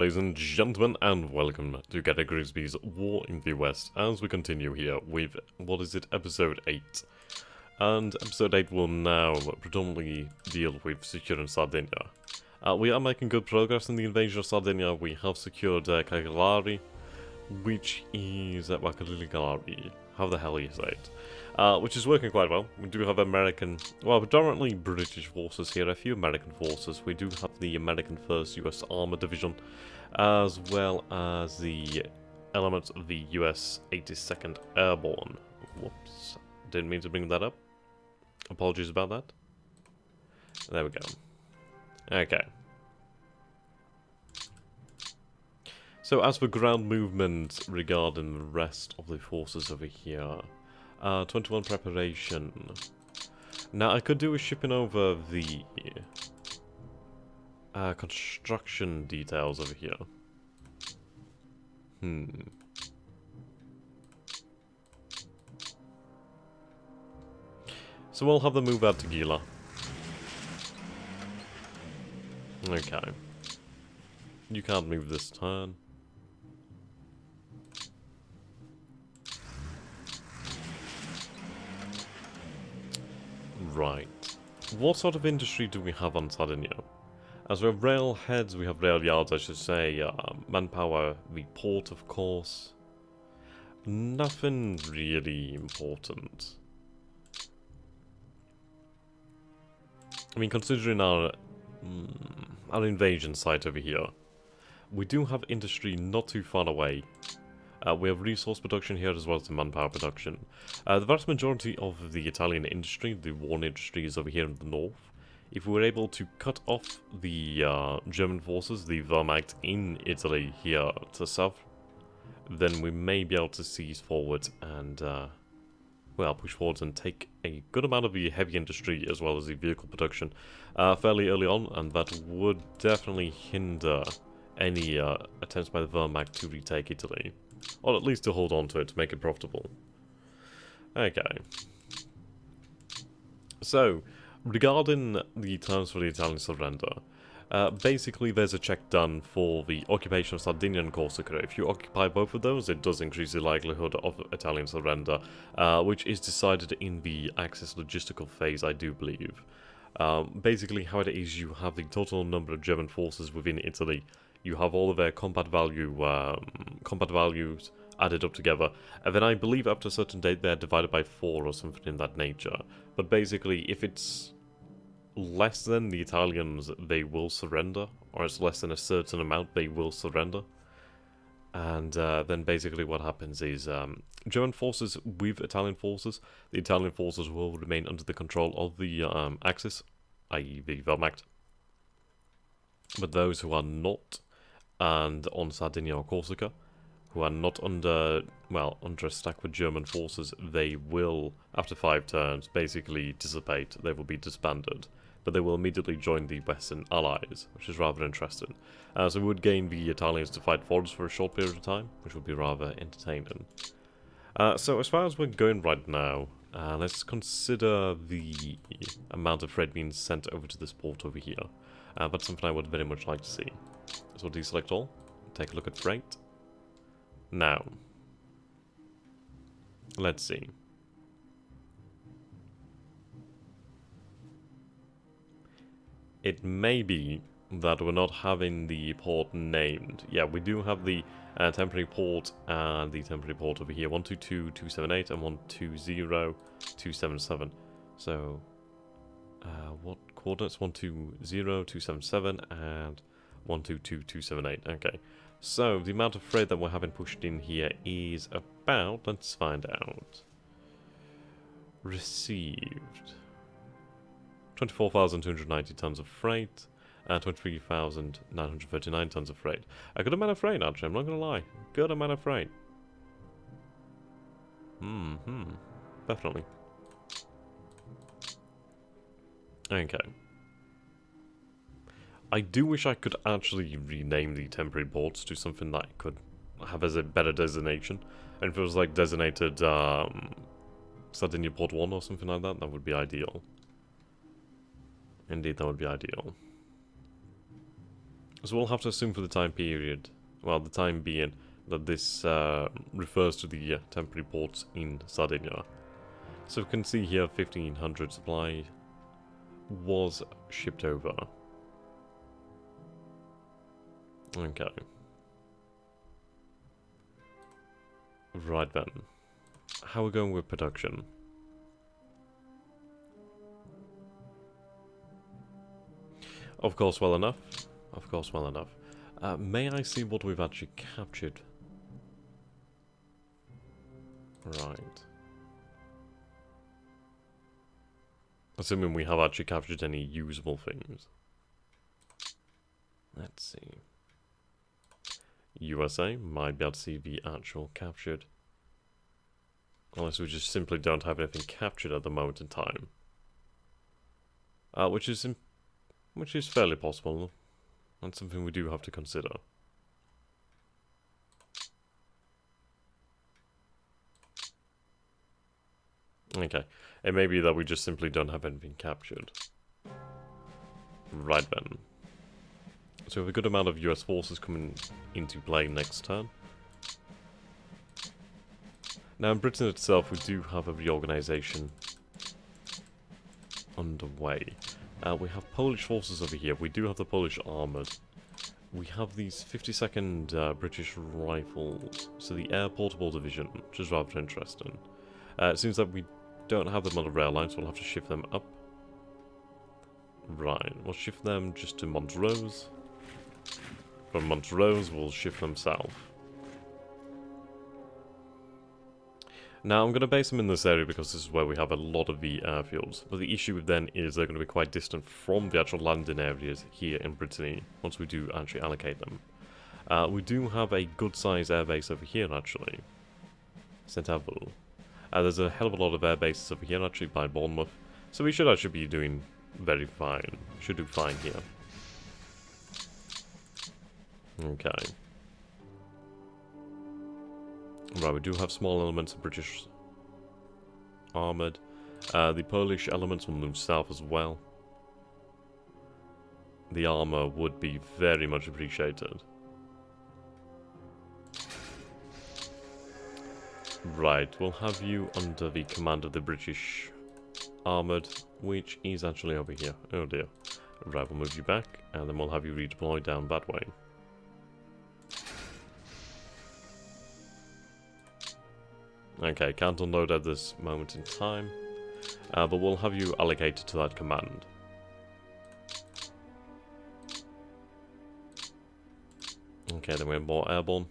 Ladies and gentlemen, and welcome to Grigsby's War in the West, as we continue here with, what is it, episode 8. And episode 8 will now predominantly deal with securing Sardinia. We are making good progress in the invasion of Sardinia. We have secured Cagliari, which is, Cagliari, how the hell you say it, which is working quite well. We do have American, well, predominantly British forces here, a few American forces. We do have the American 1st US Armor Division, as well as the elements of the US 82nd Airborne. Whoops, didn't mean to bring that up. Apologies about that. There we go. Okay. So as for ground movement regarding the rest of the forces over here, 21 preparation. Now I could do a shipping over the construction details over here. So we'll have them move out to Gila. Okay. You can't move this turn. Right. What sort of industry do we have on Sardinia? As we have rail heads, we have rail yards, I should say, manpower, the port, of course. Nothing really important. I mean, considering our invasion site over here, we do have industry not too far away. We have resource production here as well as the manpower production. The vast majority of the Italian industry, the war industry, is over here in the north. If we were able to cut off the German forces, the Wehrmacht in Italy here to the south, then we may be able to seize forward and, well, push forward and take a good amount of the heavy industry as well as the vehicle production fairly early on, and that would definitely hinder any attempts by the Wehrmacht to retake Italy. Or at least to hold on to it, to make it profitable. Okay. So, regarding the terms for the Italian surrender, basically there's a check done for the occupation of Sardinia and Corsica. If you occupy both of those, it does increase the likelihood of Italian surrender, which is decided in the Axis logistical phase, I do believe. Basically how it is, you have the total number of German forces within Italy. You have all of their combat values added up together, and then I believe after a certain date they're divided by 4 or something in that nature. But basically, if it's less than the Italians, they will surrender, or it's less than a certain amount, they will surrender. And then basically what happens is German forces with Italian forces, the Italian forces will remain under the control of the Axis, i.e. the Wehrmacht. But those who are not, and on Sardinia or Corsica, who are not under, well, under a stack with German forces, they will, after 5 turns, basically dissipate. They will be disbanded, but they will immediately join the Western Allies, which is rather interesting. So we would gain the Italians to fight for us for a short period of time, which would be rather entertaining. So as far as we're going right now, let's consider the amount of freight being sent over to this port over here. That's something I would very much like to see. So deselect all, take a look at freight. Now, let's see. It may be that we're not having the port named. Yeah, we do have the temporary port and the temporary port over here, 122.278 and 120.277. So, what coordinates? 120.277 and 122.278. Okay, so the amount of freight that we're having pushed in here is about, let's find out. Received 24,290 tons of freight and 23,939 tons of freight. A good amount of freight, actually, I'm not gonna lie. Good amount of freight. Definitely. Okay. I do wish I could actually rename the temporary ports to something that I could have as a better designation. And if it was like designated Sardinia Port 1 or something like that, that would be ideal. Indeed, that would be ideal. So we'll have to assume for the time period, well, the time being, that this refers to the temporary ports in Sardinia. So we can see here 1500 supply was shipped over. Okay. Right then. How are we going with production? Of course, well enough. Of course, well enough. May I see what we've actually captured? Right. Assuming we have actually captured any usable things. Let's see. USA, might be able to see the actual captured. Unless we just simply don't have anything captured at the moment in time. Which is fairly possible. And something we do have to consider. Okay. It may be that we just simply don't have anything captured. Right then. So we have a good amount of US forces coming into play next turn. Now in Britain itself we do have a reorganization underway. We have Polish forces over here. We do have the Polish armoured. We have these 52nd British Rifles. So the Air Portable Division, which is rather interesting. It seems that we don't have them on the rail line, so we'll have to shift them up. Right, we'll shift them just to Montrose. From Montrose, we'll shift them south. Now, I'm going to base them in this area because this is where we have a lot of the airfields. But the issue then is they're going to be quite distant from the actual landing areas here in Brittany, once we do actually allocate them. We do have a good-sized airbase over here, actually. St. Avil. There's a hell of a lot of air bases over here, actually, by Bournemouth. So we should actually be doing very fine. Should do fine here. Okay. Right, we do have small elements of British armoured. The Polish elements will move south as well. The armour would be very much appreciated. Right, we'll have you under the command of the British armoured, which is actually over here. Oh dear. Right, we'll move you back, and then we'll have you redeployed down that way. Okay, can't unload at this moment in time, but we'll have you allocated to that command. Okay, then we have more airborne.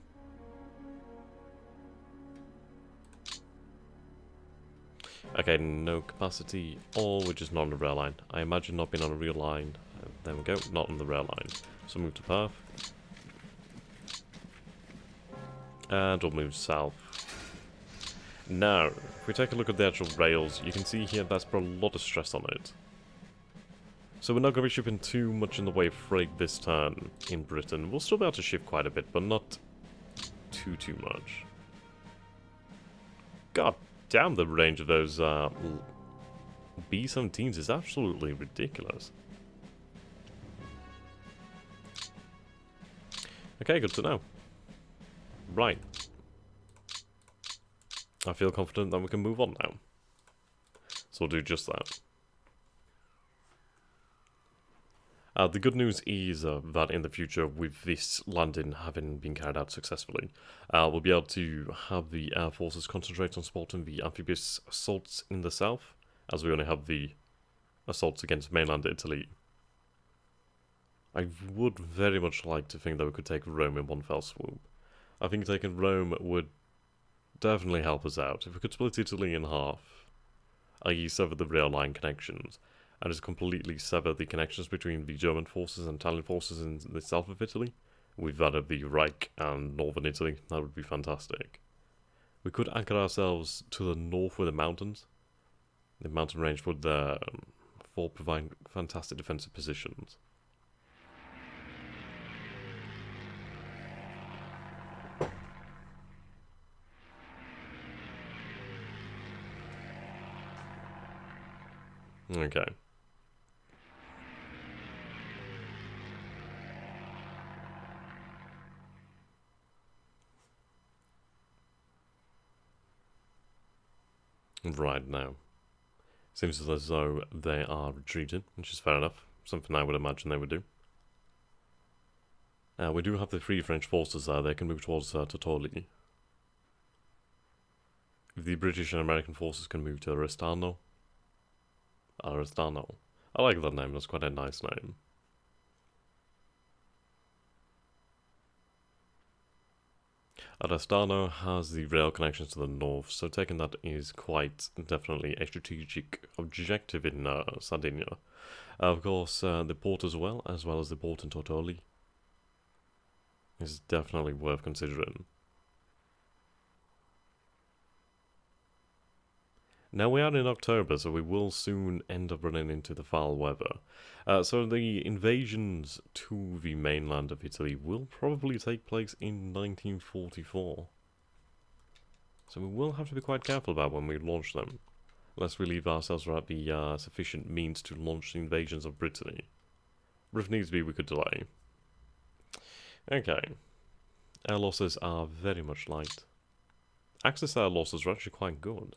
Okay, no capacity, or we're just not on the rail line. I imagine not being on a real line. There we go, not on the rail line. So move to Perth. And we'll move south. Now, if we take a look at the actual rails, you can see here that's put a lot of stress on it. So we're not going to be shipping too much in the way of freight this turn in Britain. We'll still be able to ship quite a bit, but not too much. God damn, the range of those B-17s is absolutely ridiculous. Okay, good to know. Right. I feel confident that we can move on now. So we'll do just that. The good news is that in the future, with this landing having been carried out successfully, we'll be able to have the air forces concentrate on supporting the amphibious assaults in the south, as we only have the assaults against mainland Italy. I would very much like to think that we could take Rome in one fell swoop. I think taking Rome would definitely help us out. If we could split Italy in half, i.e. sever the rail line connections, and just completely sever the connections between the German forces and Italian forces in the south of Italy, with that of the Reich and northern Italy, that would be fantastic. We could anchor ourselves to the north with the mountains. The mountain range would therefore provide fantastic defensive positions. Okay. Right now. Seems as though they are retreating, which is fair enough. Something I would imagine they would do. We do have the three French forces there. They can move towards Tortoli. If the British and American forces can move to Aristano. Aristano. I like that name. That's quite a nice name. Aristano has the rail connections to the north, so taking that is quite definitely a strategic objective in Sardinia. Of course, the port as well as the port in Tortoli is definitely worth considering. Now we are in October, so we will soon end up running into the foul weather. So the invasions to the mainland of Italy will probably take place in 1944. So we will have to be quite careful about when we launch them, lest we leave ourselves without the sufficient means to launch the invasions of Brittany. But if needs be, we could delay. Okay. Air losses are very much light. Axis air losses are actually quite good.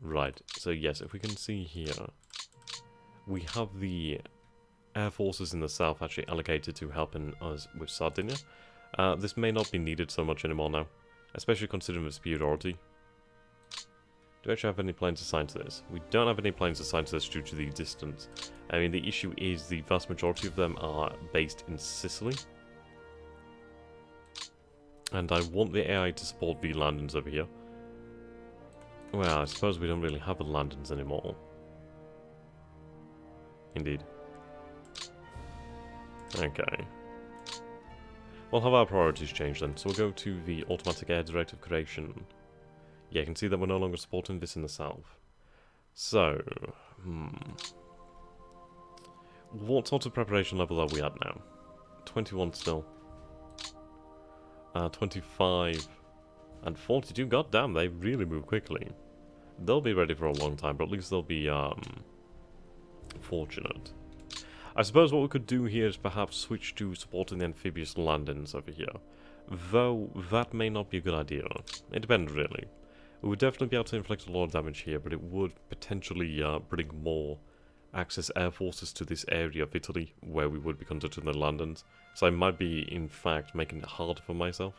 Right, so yes, if we can see here, we have the air forces in the south actually allocated to helping us with Sardinia. This may not be needed so much anymore now, especially considering the superiority. Do we actually have any planes assigned to this? We don't have any planes assigned to this due to the distance. I mean, the issue is the vast majority of them are based in Sicily. And I want the AI to support the landings over here. Well, I suppose we don't really have the landings anymore. Indeed. Okay. We'll have our priorities changed then. So we'll go to the automatic air directive creation. Yeah, you can see that we're no longer supporting this in the south. So, what sort of preparation level are we at now? 21 still. 25 and 42. God damn, they really move quickly. They'll be ready for a long time, but at least they'll be fortunate. I suppose what we could do here is perhaps switch to supporting the amphibious landings over here. Though that may not be a good idea. It depends really. We would definitely be able to inflict a lot of damage here, but it would potentially bring more Axis air forces to this area of Italy where we would be conducting the landings. So I might be, in fact, making it harder for myself.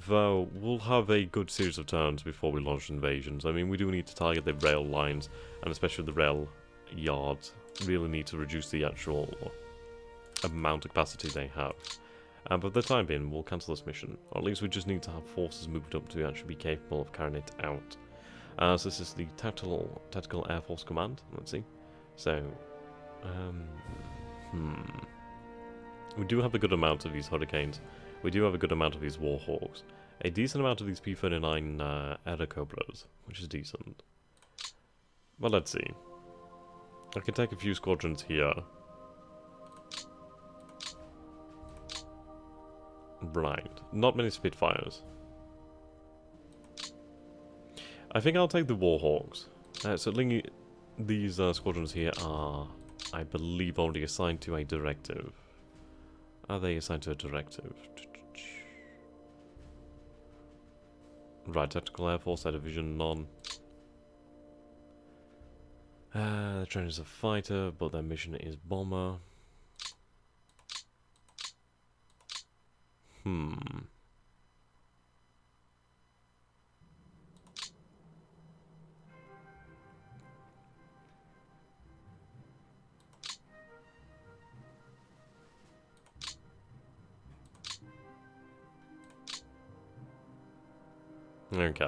Though, we'll have a good series of turns before we launch invasions. I mean, we do need to target the rail lines, and especially the rail yards. Really need to reduce the actual amount of capacity they have. But for the time being, we'll cancel this mission. Or at least we just need to have forces moved up to actually be capable of carrying it out. So this is the Tactical Air Force Command. Let's see. So, we do have a good amount of these Hurricanes. We do have a good amount of these Warhawks. A decent amount of these P-39 Aerocobras, which is decent. But let's see. I can take a few squadrons here. Right. Not many Spitfires. I think I'll take the Warhawks. Certainly these squadrons here are, I believe, already assigned to a directive. Are they assigned to a directive? Right, Tactical Air Force, Air Division, none. The train is a fighter, but their mission is bomber. Okay.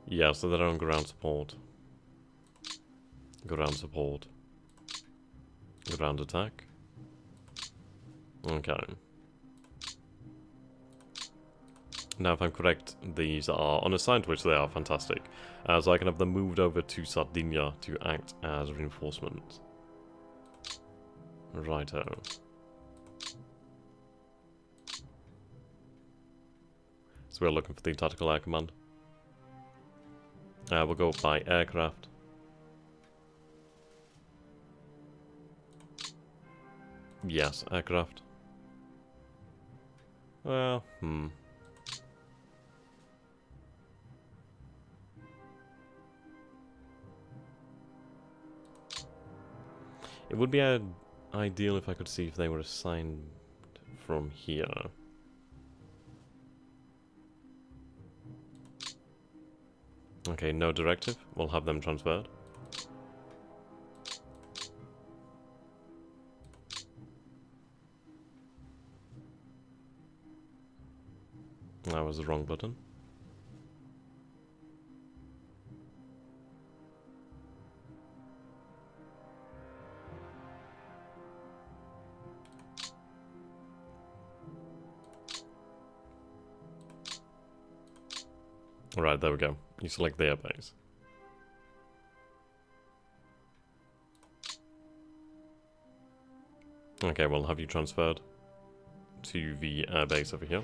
Yeah, so they're on ground support. Ground support. Ground attack. Okay. Now, if I'm correct, these are unassigned, which they are fantastic. So I can have them moved over to Sardinia to act as reinforcements. Righto. So we're looking for the Tactical Air Command. We'll go by aircraft. Yes, aircraft. Well, It would be ideal if I could see if they were assigned from here. Okay, no directive. We'll have them transferred. That was the wrong button. Alright, there we go. You select the airbase. Okay, we'll have you transferred to the airbase over here.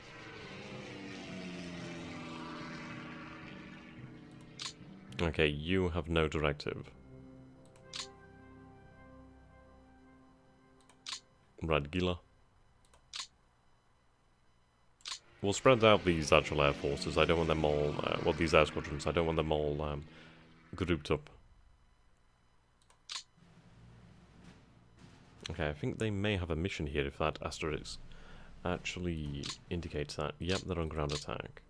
Okay, you have no directive. Right, Gila. We'll spread out these actual air forces. I don't want them all, well, these air squadrons, I don't want them all grouped up. Okay, I think they may have a mission here if that asterisk actually indicates that. Yep, they're on ground attack.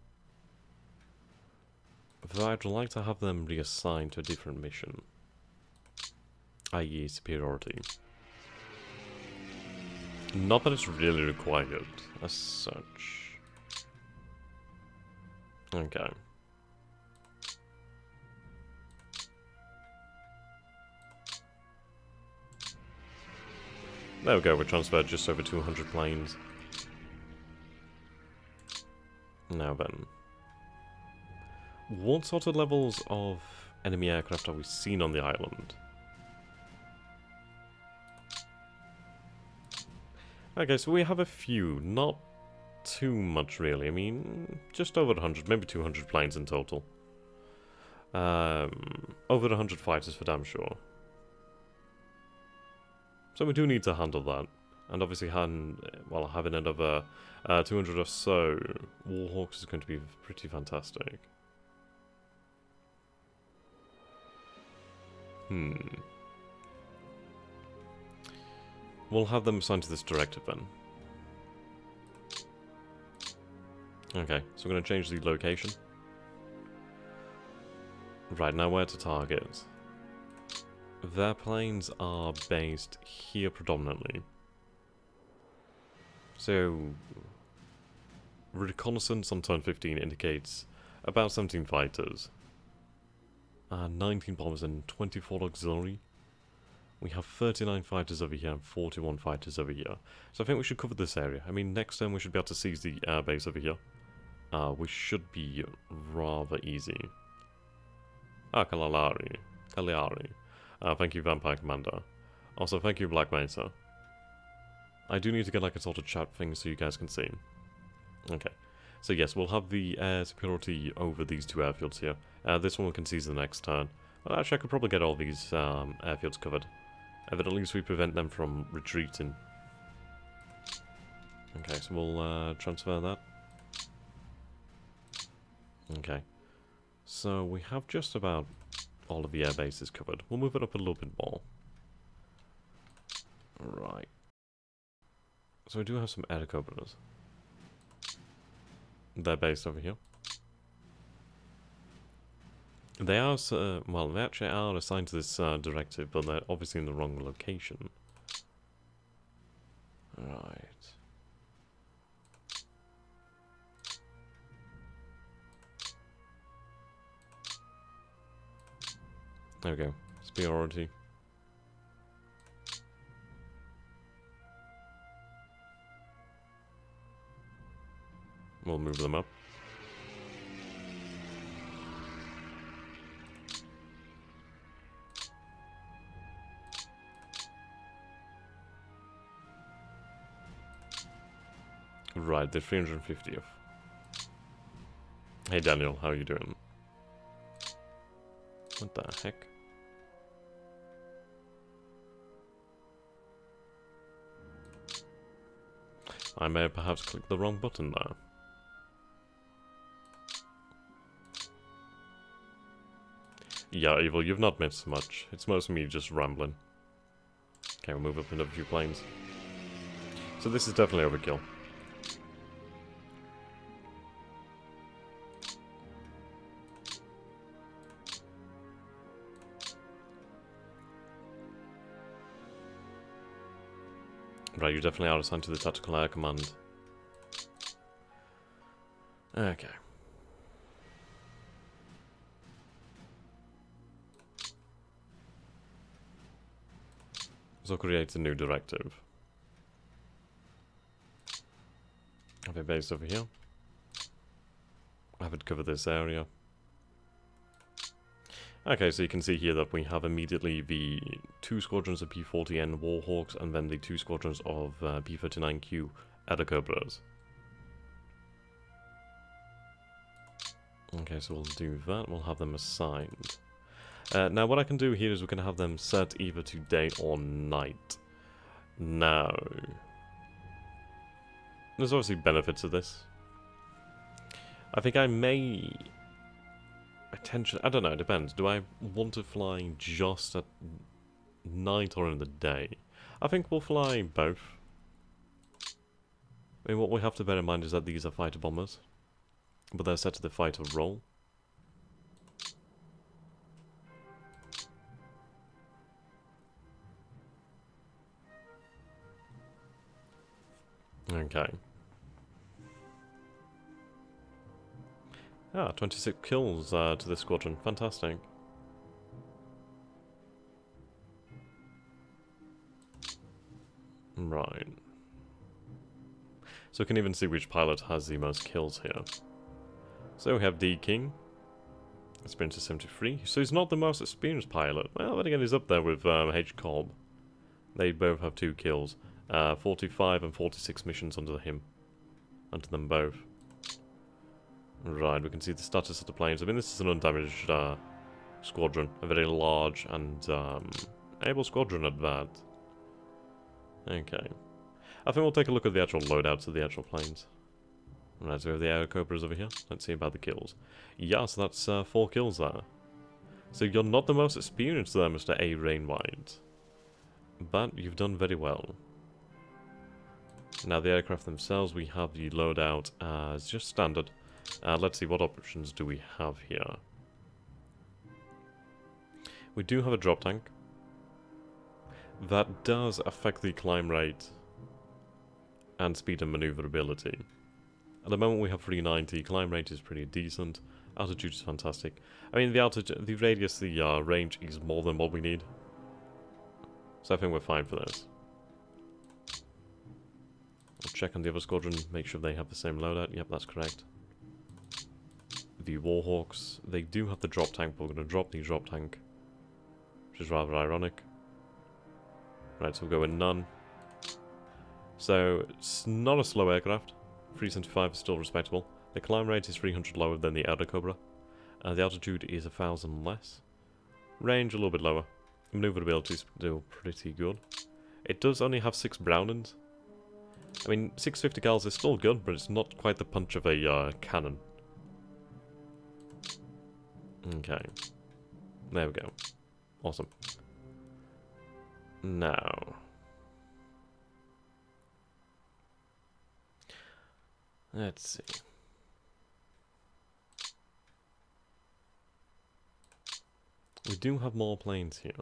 But I'd like to have them reassigned to a different mission. I.e. superiority. Not that it's really required, as such. Okay. There we go, we transferred just over 200 planes. Now then. What sort of levels of enemy aircraft have we seen on the island? Okay, so we have a few, not too much really. I mean, just over 100, maybe 200 planes in total. Over 100 fighters for damn sure. So we do need to handle that. And obviously having another 200 or so Warhawks is going to be pretty fantastic. We'll have them assigned to this directive then. Okay, so we're going to change the location. Right, now where to target. Their planes are based here predominantly. So, reconnaissance on turn 15 indicates about 17 fighters, 19 bombers and 24 auxiliary. We have 39 fighters over here and 41 fighters over here. So I think we should cover this area. I mean, next turn we should be able to seize the airbase over here. We should be rather easy. Cagliari. Thank you, Vampire Commander. Also, thank you, Black Mesa. I do need to get like a sort of chat thing so you guys can see. Okay. So yes, we'll have the air superiority over these two airfields here. This one we can seize the next turn. Well, actually, I could probably get all these airfields covered. But at least we prevent them from retreating. Okay, so we'll transfer that. Okay. So we have just about all of the air bases covered. We'll move it up a little bit more. Right. So we do have some air cobras. They're based over here. They are, well, they actually are assigned to this directive, but they're obviously in the wrong location. Right. There we go. Superiority. We'll move them up. Right, the 350th. Hey Daniel, how are you doing? What the heck? I may have perhaps clicked the wrong button there. Yeah, Evil, you've not missed much. It's mostly me just rambling. Okay, we'll move up another few planes. So this is definitely overkill. Right, you definitely are assigned to the Tactical Air Command. Okay. So create a new directive. Have it based over here. Have it cover this area. Okay, so you can see here that we have immediately the 2 squadrons of P-40N Warhawks and then the 2 squadrons of P-39Q Edacobras. Okay, so we'll do that. We'll have them assigned. Now, what I can do here is we can have them set either to day or night. Now, there's obviously benefits to this. I think I may... I don't know, it depends. Do I want to fly just at night or in the day? I think we'll fly both. I mean, what we have to bear in mind is that these are fighter bombers, but they're set to the fighter role. Okay. Ah, 26 kills to this squadron. Fantastic. Right. So we can even see which pilot has the most kills here. So we have D King. Experience is 73. So he's not the most experienced pilot. Well, then again, he's up there with H. Cobb. They both have 2 kills. 45 and 46 missions under him. Under them both. Right, we can see the status of the planes. I mean, this is an undamaged squadron. A very large and able squadron at that. Okay. I think we'll take a look at the actual loadouts of the actual planes. Right, so we have the Air Cobras over here. Let's see about the kills. Yeah, so that's 4 kills there. So you're not the most experienced there, Mr. A. Rainwhite. But you've done very well. Now, the aircraft themselves, we have the loadout as just standard. Let's see, what options do we have here? We do have a drop tank. That does affect the climb rate and speed and maneuverability. At the moment we have 390, climb rate is pretty decent, altitude is fantastic. I mean, the radius, the range is more than what we need. So I think we're fine for this. We'll check on the other squadron, make sure they have the same loadout. Yep, that's correct. The Warhawks, they do have the drop tank, but we're going to drop the drop tank, which is rather ironic. Right, so we'll go with none. So, it's not a slow aircraft. 375 is still respectable. The climb rate is 300 lower than the Cobra. The altitude is 1,000 less. Range a little bit lower. Maneuverability is still pretty good. It does only have 6 Brownings. I mean, 650 cals is still good, but it's not quite the punch of a cannon. Okay. There we go. Awesome. Now... let's see. We do have more planes here.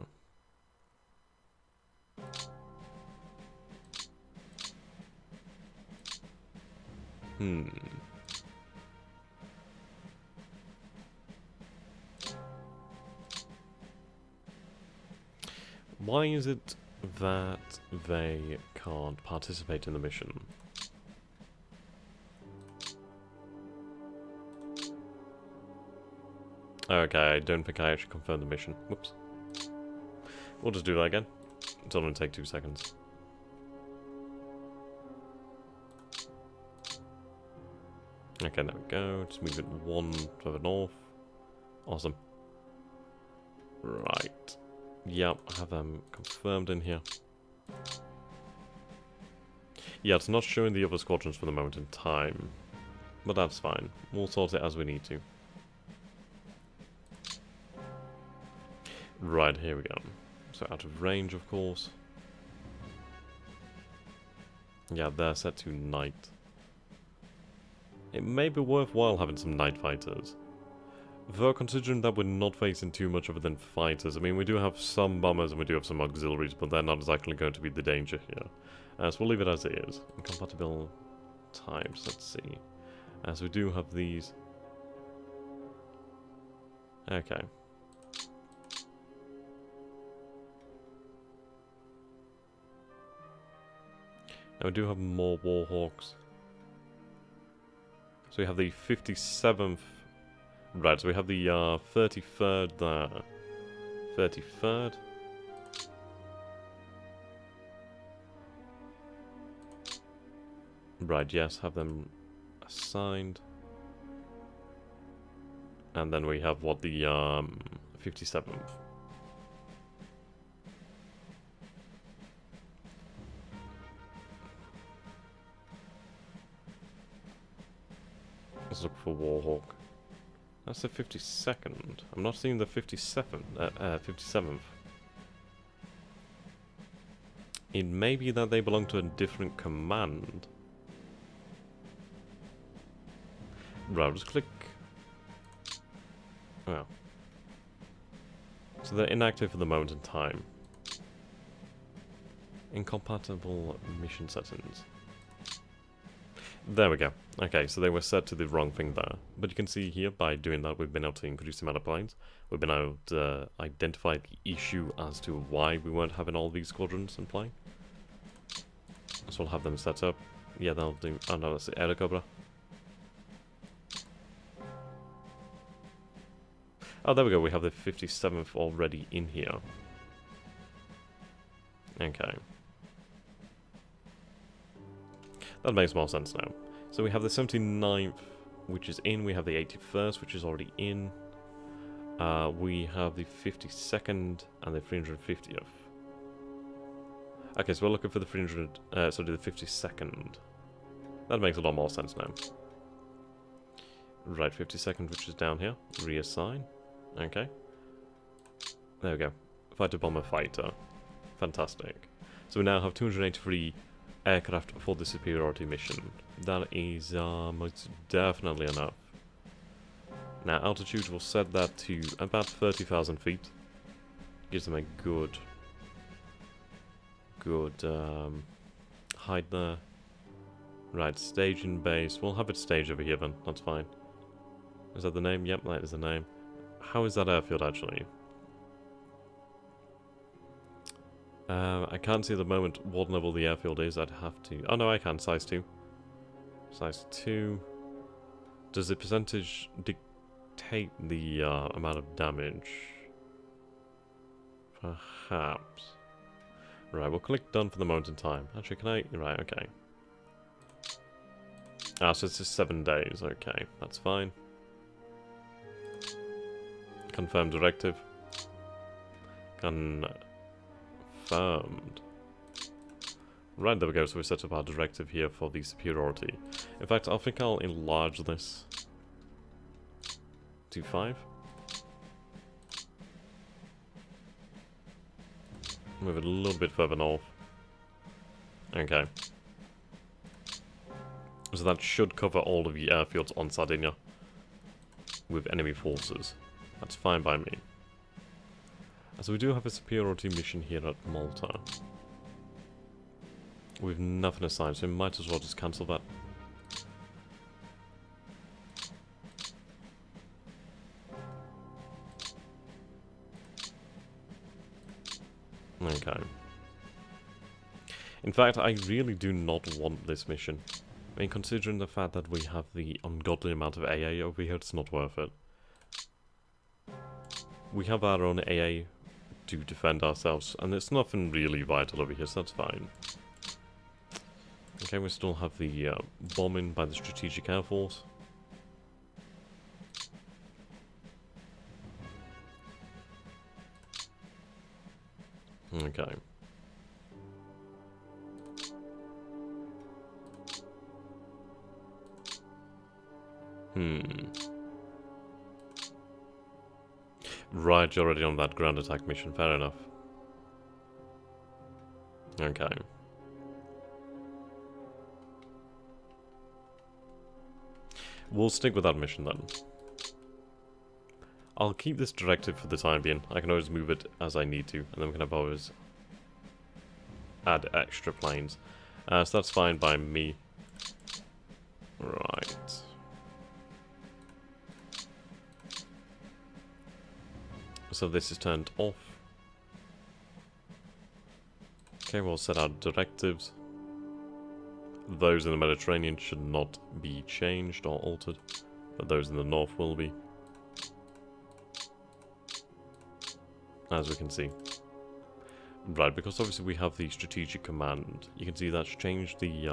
Why is it that they can't participate in the mission? Okay, I don't think I actually confirmed the mission. Whoops. We'll just do that again. It's only going to take 2 seconds. Okay, there we go. Just move it 1 further north. Awesome. Right. Yep, I have them confirmed in here. Yeah, it's not showing the other squadrons for the moment in time. But that's fine. We'll sort it as we need to. Right, here we go. So out of range, of course. Yeah, they're set to night. It may be worthwhile having some night fighters. Though considering that we're not facing too much other than fighters, I mean, we do have some bombers and we do have some auxiliaries, but they're not exactly going to be the danger here. So we'll leave it as it is. Incompatible types, let's see. So we do have these. Okay. Now we do have more Warhawks. So we have the 57th. Right, so we have the 33rd there. 33rd. Right, yes, have them assigned. And then we have what, the 57th. Let's look for Warhawk. That's the 52nd. I'm not seeing the 57th. It may be that they belong to a different command. Right, I'll just click. Well. So they're inactive for the moment in time. Incompatible mission settings. There we go. Okay, so they were set to the wrong thing there. But you can see here, by doing that, we've been able to increase the amount of planes. We've been able to identify the issue as to why we weren't having all these squadrons in play. So we'll have them set up. Yeah, they'll do... Oh no, that's the Air Cobra. Oh, there we go. We have the 57th already in here. Okay. That makes more sense now. So we have the 79th, which is in. We have the 81st, which is already in. We have the 52nd and the 350th. Okay, so we're looking for the 52nd. That makes a lot more sense now. Right, 52nd, which is down here. Reassign. Okay. There we go. Fighter, bomber, fighter. Fantastic. So we now have 283 aircraft for the superiority mission. That is most definitely enough. Now altitude, we'll set that to about 30,000 feet. Gives them a good height there. Right, staging base. We'll have it staged over here then, that's fine. Is that the name? Yep, that is the name. How is that airfield actually? I can't see at the moment what level the airfield is. I'd have to... Oh no, I can. Size 2. Size 2. Does the percentage dictate the amount of damage? Perhaps. Right, we'll click done for the moment in time. Actually, can I... Right, okay. Ah, so it's just 7 days. Okay, that's fine. Confirm directive. Confirmed. Right, there we go. So we set up our directive here for the superiority. In fact, I think I'll enlarge this to 5. Move it a little bit further north. Okay. So that should cover all of the airfields on Sardinia with enemy forces. That's fine by me. So we do have a superiority mission here at Malta. With nothing assigned, so we might as well just cancel that. Okay. In fact, I really do not want this mission. I mean, considering the fact that we have the ungodly amount of AA over here, it's not worth it. We have our own AA to defend ourselves, and it's nothing really vital over here, so that's fine. Okay, we still have the bombing by the Strategic Air Force. Okay. Right, you're already on that ground attack mission. Fair enough. Okay. We'll stick with that mission then. I'll keep this directive for the time being. I can always move it as I need to, and then we can always add extra planes. So that's fine by me. Right. So this is turned off. Okay, we'll set our directives. Those in the Mediterranean should not be changed or altered, but those in the north will be. As we can see. Right, because obviously we have the strategic command. You can see that's changed the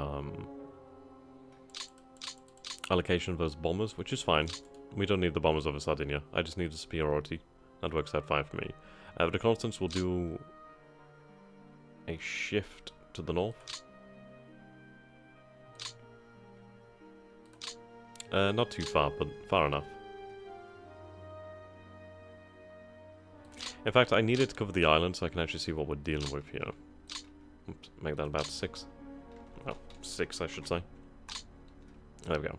allocation of those bombers, which is fine. We don't need the bombers over Sardinia. I just need the superiority. That works out fine for me. The Constance will do a shift to the north. Not too far, but far enough. In fact, I needed to cover the island so I can actually see what we're dealing with here. Oops, make that about 6. Well, 6 I should say. There we go.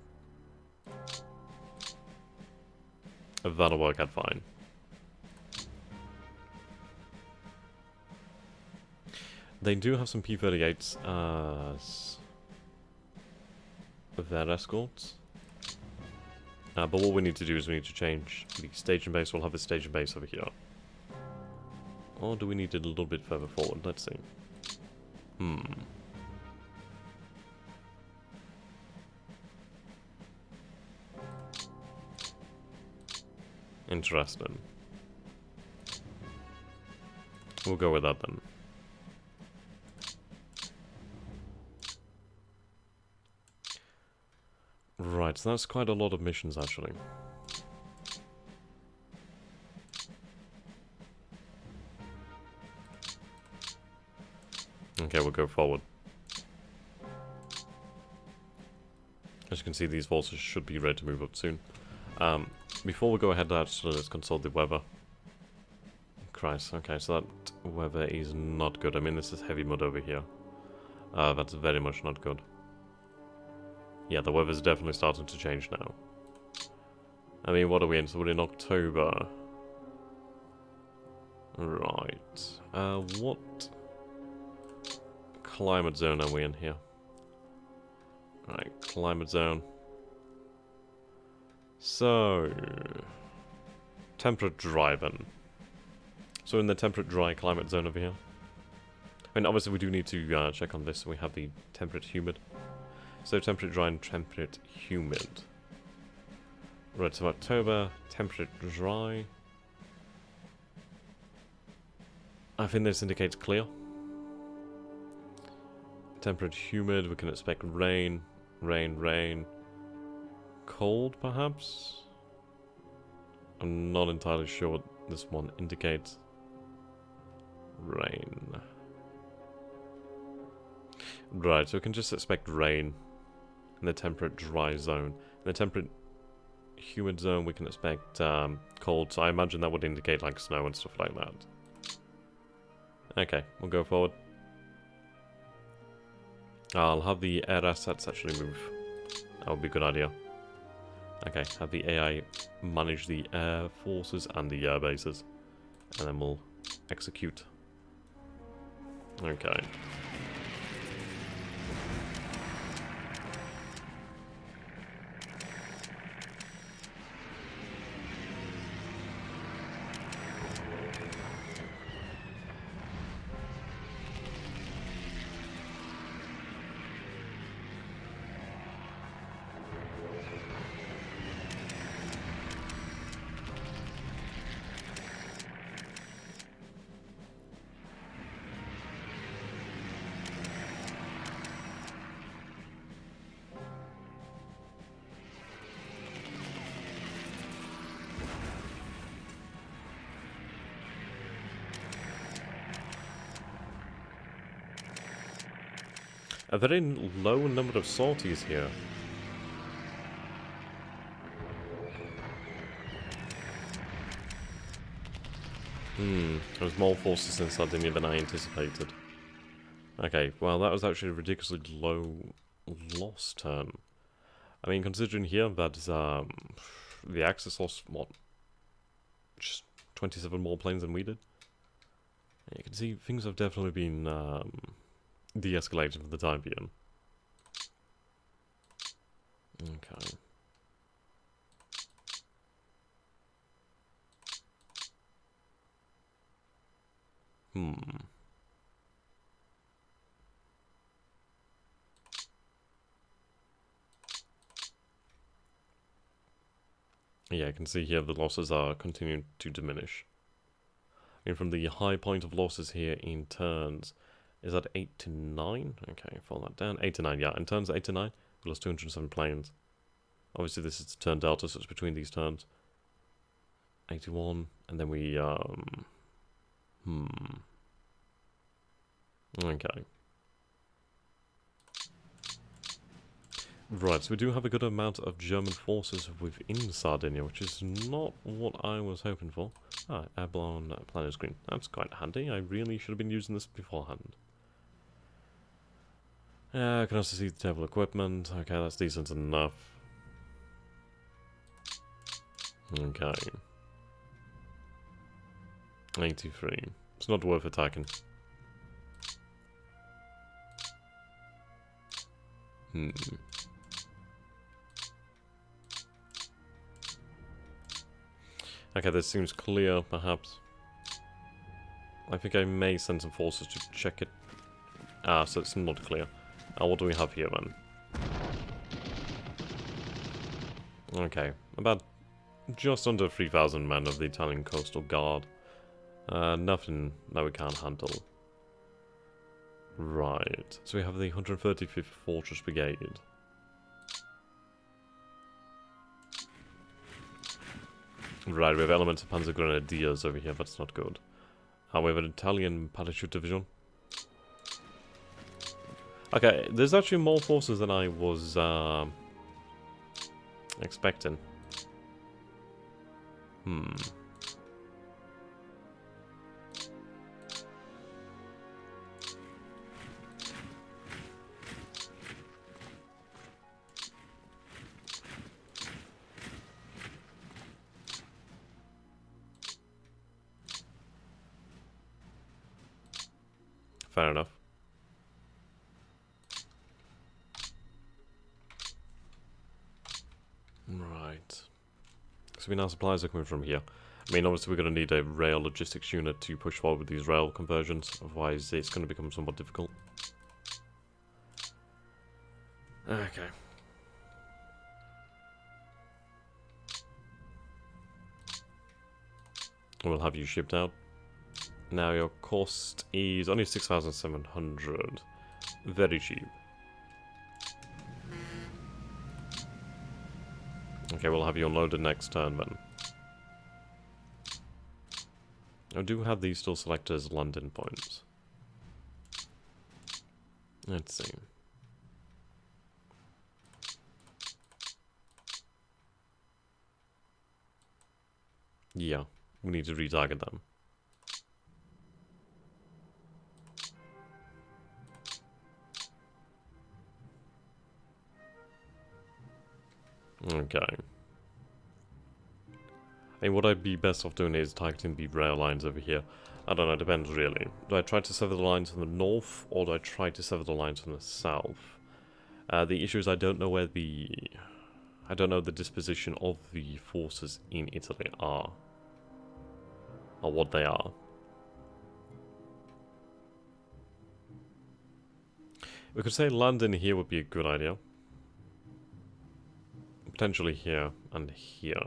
That'll work out fine. They do have some P-38s as their escorts. But what we need to do is we need to change the staging base. We'll have a staging base over here. Or do we need it a little bit further forward? Let's see. Interesting. We'll go with that then. Right, so that's quite a lot of missions actually. Okay, we'll go forward. As you can see, these forces should be ready to move up soon. Before we go ahead, actually, let's consult the weather. Christ, okay, so that weather is not good. I mean, this is heavy mud over here. That's very much not good. Yeah, the weather's definitely starting to change now. I mean, what are we in? So we're in October. Right. What climate zone are we in here? Right, climate zone. So, temperate dry then. So in the temperate dry climate zone over here. I mean, obviously we do need to check on this. We have the temperate humid. So temperate dry and temperate humid. Right, so October, temperate dry. I think this indicates clear. Temperate humid, we can expect rain, rain, rain. Cold, perhaps? I'm not entirely sure what this one indicates. Rain. Right, so we can just expect rain in the temperate dry zone. In the temperate humid zone, we can expect cold, so I imagine that would indicate like snow and stuff like that. Okay, we'll go forward. I'll have the air assets actually move. That would be a good idea. Okay, have the AI manage the air forces and the air bases. And then we'll execute. Okay. A very low number of sorties here. There's more forces in Sardinia than I anticipated. Okay, well that was actually a ridiculously low loss turn. I mean, considering here that the Axis lost, what, just 27 more planes than we did? You can see things have definitely been de-escalated for the time being. Okay. Yeah, I can see here the losses are continuing to diminish. And from the high point of losses here in turns, is that 8 to 9? Okay, fall that down. 8 to 9, yeah. In turns 8 to 9, we lost 207 planes. Obviously this is turn delta, so it's between these turns. 81, and then we, Okay. Right, so we do have a good amount of German forces within Sardinia, which is not what I was hoping for. Ah, airborne planner screen. That's quite handy. I really should have been using this beforehand. I can also see the table equipment. Okay, that's decent enough. Okay. 83. It's not worth attacking. Okay, this seems clear, perhaps. I think I may send some forces to check it. Ah, so it's not clear. What do we have here, then? Okay, about just under 3,000 men of the Italian Coastal Guard. Nothing that we can't handle. Right, so we have the 135th Fortress Brigade. Right, we have elements of Panzer Grenadiers over here, that's not good. We have an Italian Parachute Division. Okay, there's actually more forces than I was expecting. Fair enough. Right. So we know supplies are coming from here. I mean, obviously we're going to need a rail logistics unit to push forward with these rail conversions, otherwise it's going to become somewhat difficult. Okay. We'll have you shipped out. Now your cost is only 6,700. Very cheap. Okay, we'll have you unloaded next turn then. I do have these still selected as London points. Let's see. Yeah, we need to retarget them. Okay. I mean, what I'd be best off doing is targeting the rail lines over here. I don't know, it depends really. Do I try to sever the lines from the north, or do I try to sever the lines from the south? The issue is I don't know where the... I don't know the disposition of the forces in Italy are. Or what they are. We could say land in here would be a good idea. Potentially here and here.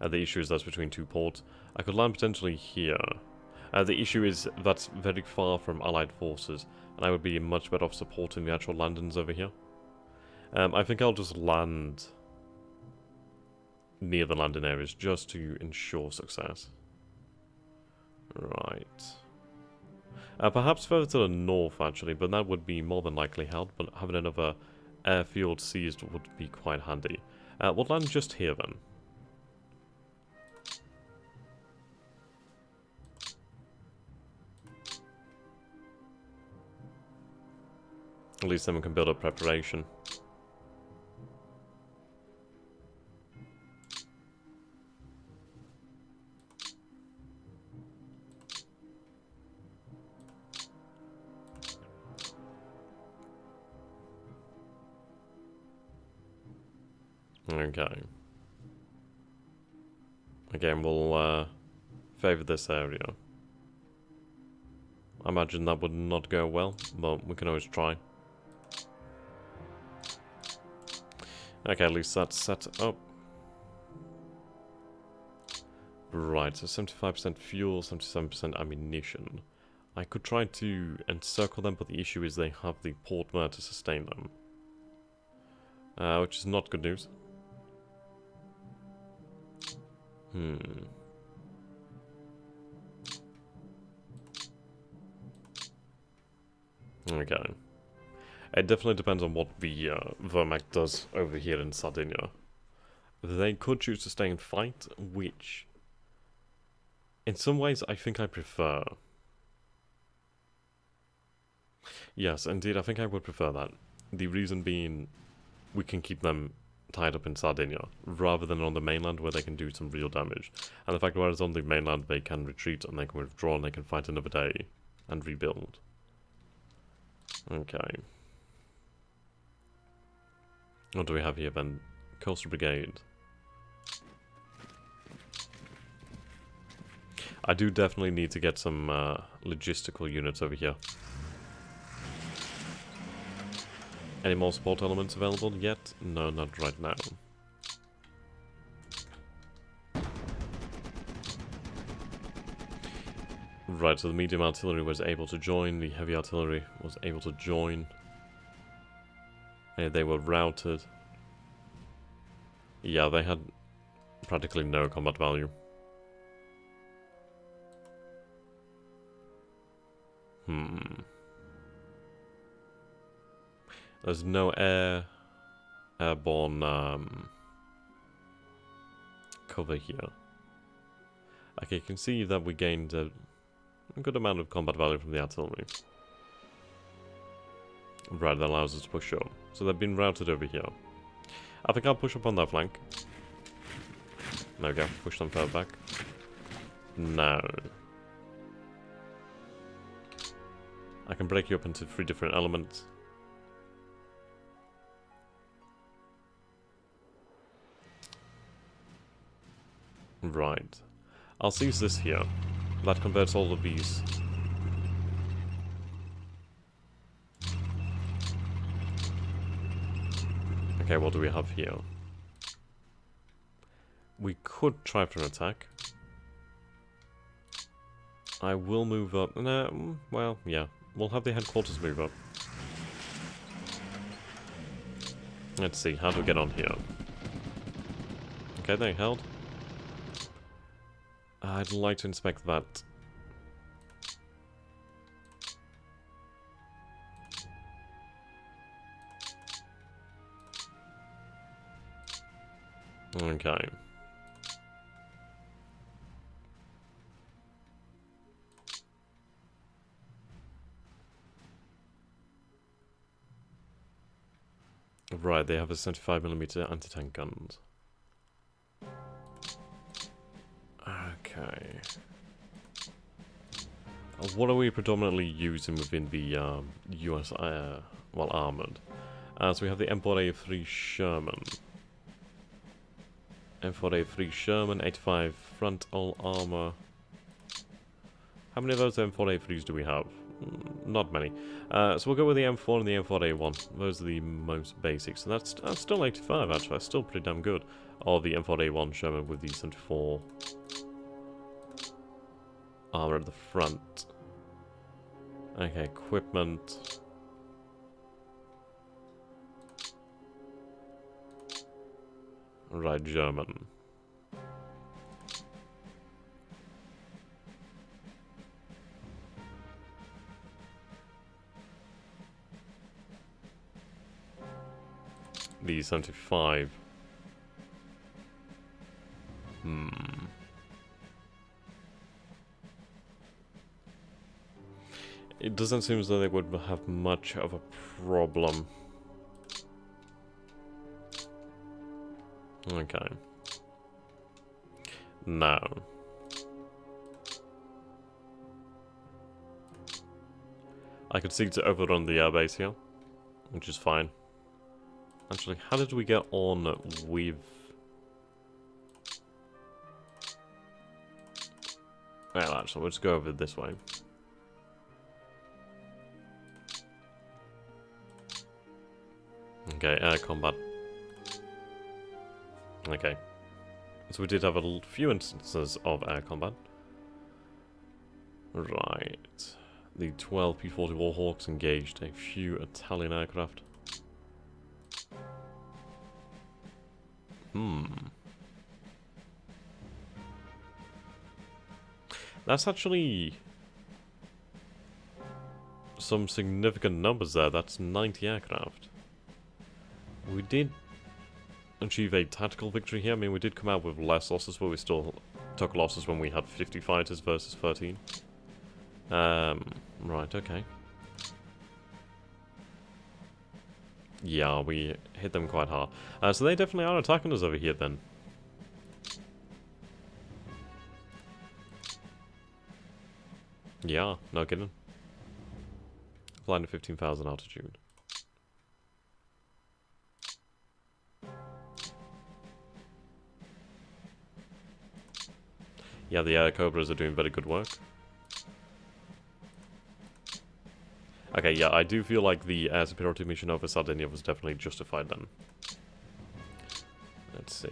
The issue is that's between two ports. I could land potentially here. The issue is that's very far from Allied forces, and I would be much better off supporting the actual landings over here. I think I'll just land near the landing areas just to ensure success. Right. Perhaps further to the north, actually, but that would be more than likely held, but having another airfield seized would be quite handy. We'll land just here, then. At least then we can build up preparation. Okay. Again, we'll favour this area. I imagine that would not go well, but we can always try. Okay, at least that's set up. Right, so 75% fuel, 77% ammunition. I could try to encircle them, but the issue is they have the port there to sustain them. Which is not good news. Okay. It definitely depends on what the Wehrmacht does over here in Sardinia. They could choose to stay and fight, which, in some ways, I think I prefer. Yes, indeed, I think I would prefer that. The reason being, we can keep them tied up in Sardinia, rather than on the mainland where they can do some real damage. And the fact whereas on the mainland they can retreat and they can withdraw and they can fight another day and rebuild. Okay. What do we have here then? Coastal Brigade. I do definitely need to get some logistical units over here. Any more support elements available yet? No, not right now. Right, so the medium artillery was able to join, the heavy artillery was able to join. They were routed. Yeah, they had practically no combat value. There's no airborne cover here. Okay, you can see that we gained a good amount of combat value from the artillery. Right, that allows us to push up. So they've been routed over here. I think I'll push up on that flank. There we go, push them further back. Now, I can break you up into 3 different elements. Right. I'll seize this here. That converts all of these. Okay, what do we have here? We could try for an attack. I will move up. No, well, yeah. We'll have the headquarters move up. Let's see, how do we get on here? Okay, they held. I'd like to inspect that. Okay. Right, they have a 75mm anti-tank guns. Okay. What are we predominantly using within the US, well, armoured? So we have the M4A3 Sherman. M4A3 Sherman, 85 frontal armour. How many of those M4A3s do we have? Not many. So we'll go with the M4 and the M4A1. Those are the most basic. So that's still 85 actually. That's still pretty damn good. Or the M4A1 Sherman with the 74 armor at the front. Okay, equipment. Right, German. the 75. It doesn't seem as though they would have much of a problem. Okay. Now. I could seek to overrun the airbase here, which is fine. Actually, how did we get on with... Well, actually, let's go over this way. Okay, air combat. Okay. So we did have a few instances of air combat. Right. The 12 P-40 Warhawks engaged a few Italian aircraft. That's actually some significant numbers there. That's 90 aircraft. We did achieve a tactical victory here. I mean, we did come out with less losses, but we still took losses when we had 50 fighters versus 13. Right, okay. Yeah, we hit them quite hard. So they definitely are attacking us over here then. Yeah, no kidding. Flying to 15,000 altitude. Yeah, the Air Cobras are doing very good work. Okay, yeah, I do feel like the air superiority mission over Sardinia was definitely justified then. Let's see.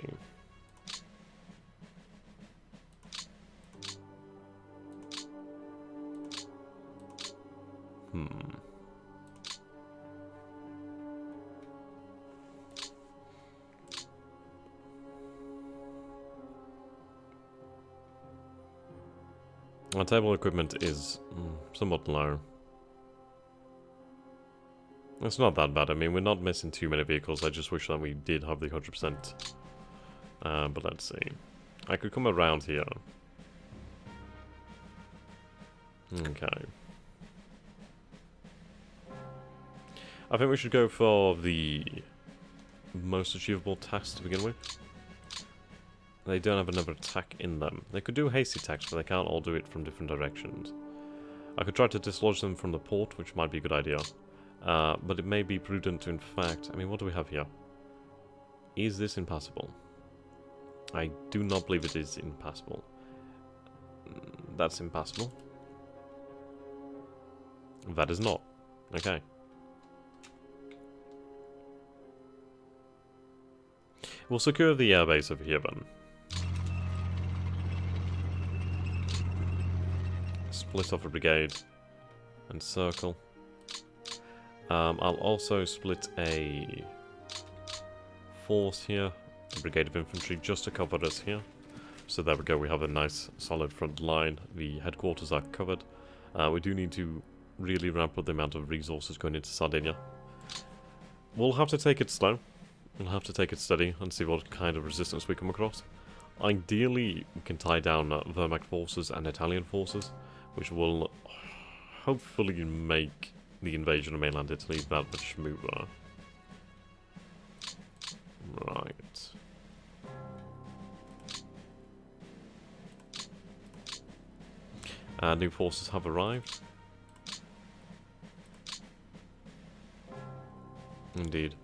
Our table equipment is somewhat low. It's not that bad. I mean, we're not missing too many vehicles. I just wish that we did have the 100%. But let's see. I could come around here. Okay. I think we should go for the most achievable task to begin with. They don't have another attack in them. They could do hasty attacks, but they can't all do it from different directions. I could try to dislodge them from the port, which might be a good idea. But it may be prudent to, in fact... I mean, what do we have here? Is this impassable? I do not believe it is impassable. That's impassable. That is not. Okay. We'll secure the airbase over here then. Split off a brigade and circle. I'll also split a force here, a brigade of infantry, just to cover us here. So there we go, we have a nice solid front line. The headquarters are covered. We do need to really ramp up the amount of resources going into Sardinia. We'll have to take it slow. We'll have to take it steady and see what kind of resistance we come across. Ideally, we can tie down Wehrmacht forces and Italian forces, which will hopefully make the invasion of mainland Italy that much smoother. Right. New forces have arrived. Indeed.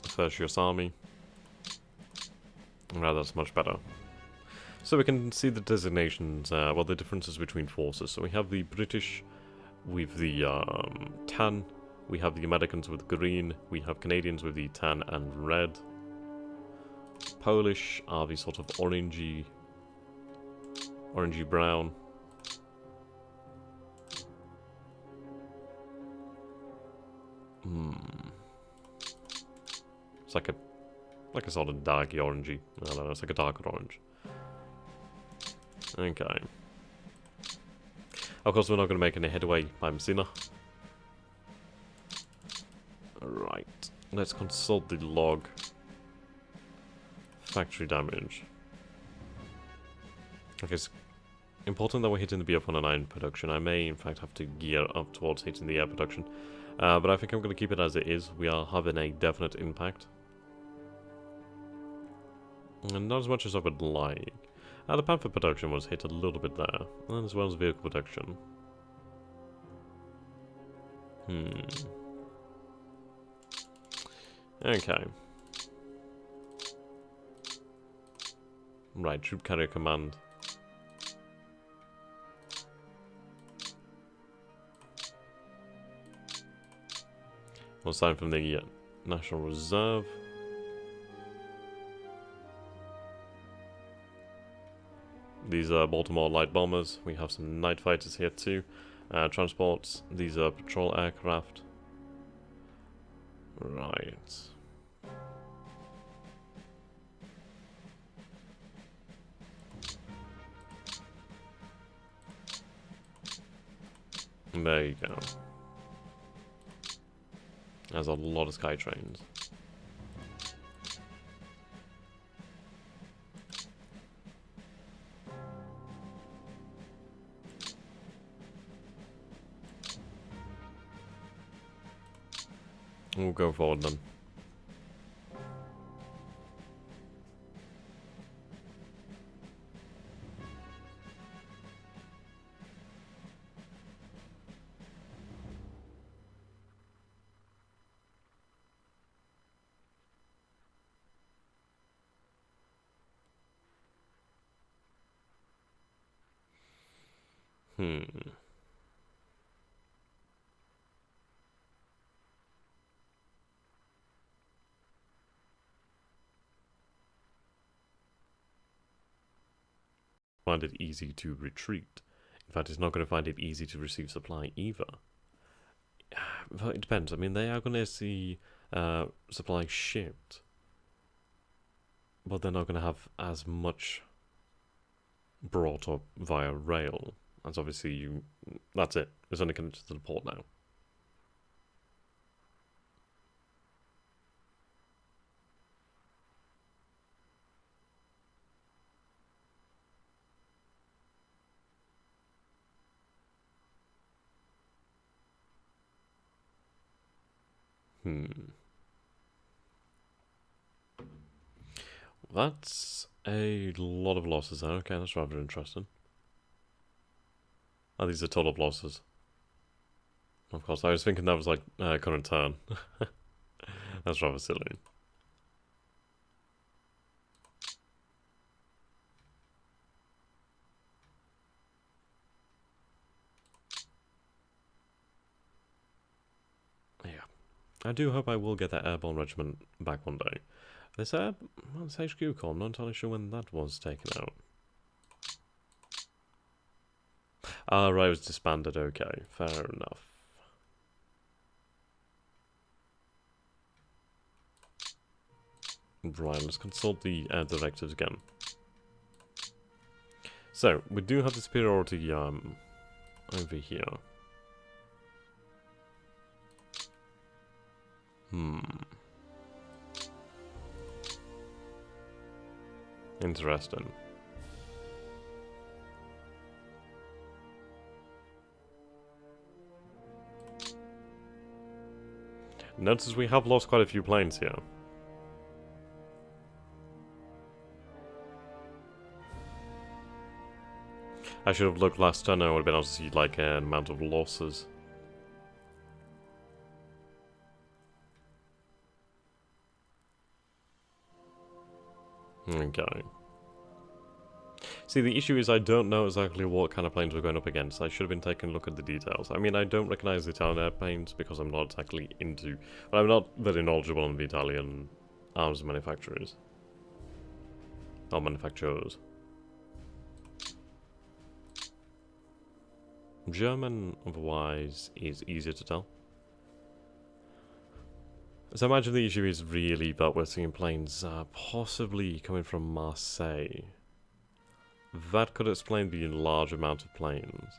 First US Army. Right, that's much better. So we can see the designations, well, the differences between forces. So we have the British with the tan, we have the Americans with green, we have Canadians with the tan and red. Polish are the sort of orangey Orangey brown. It's like a sort of darky orangey. I don't know, it's like a darker orange. Okay. Of course, we're not going to make any headway by Messina. Right. Let's consult the log. Factory damage. Okay, it's important that we're hitting the BF-109 production. I may, in fact, have to gear up towards hitting the air production. But I think I'm going to keep it as it is. We are having a definite impact. And not as much as I would like. The Panther production was hit a little bit there. And as well as vehicle production. Okay. Right, troop carrier command. We'll sign from the National Reserve. These are Baltimore light bombers. We have some night fighters here too. Transports. These are patrol aircraft. Right. There you go. There's a lot of sky trains. We'll go forward then. Find it easy to retreat. In fact, it's not going to find it easy to receive supply either. Well, it depends. I mean, they are going to see supply shipped, but they're not going to have as much brought up via rail. That's obviously that's it. It's only connected to the port now. That's a lot of losses there. Okay, that's rather interesting. Oh, these are total losses. Of course, I was thinking that was like current turn. That's rather silly. Yeah. I do hope I will get that airborne regiment back one day. This HQ call, I'm not entirely sure when that was taken out. Ah, right, it was disbanded, okay, fair enough. Right, let's consult the directives again. So, we do have the superiority over here. Interesting. Notice we have lost quite a few planes here. I should have looked last turn, I would have been able to see like an amount of losses. Okay. See, the issue is I don't know exactly what kind of planes we're going up against. I should have been taking a look at the details. I mean, I don't recognize the Italian airplanes because I'm not exactly into... Well, I'm not very knowledgeable on the Italian arms manufacturers. Or manufacturers. German, otherwise, is easier to tell. So I imagine the issue is really that we're seeing planes possibly coming from Marseille. That could explain the large amount of planes,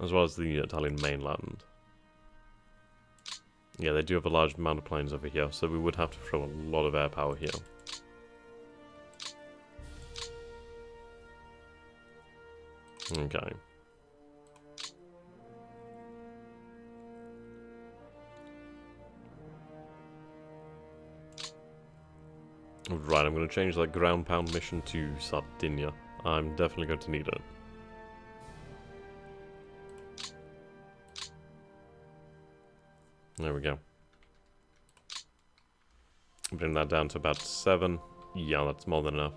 as well as the Italian mainland. Yeah, they do have a large amount of planes over here, so we would have to throw a lot of air power here. Okay. Right, I'm going to change that ground pound mission to Sardinia. I'm definitely going to need it. There we go. Bring that down to about 7. Yeah, that's more than enough.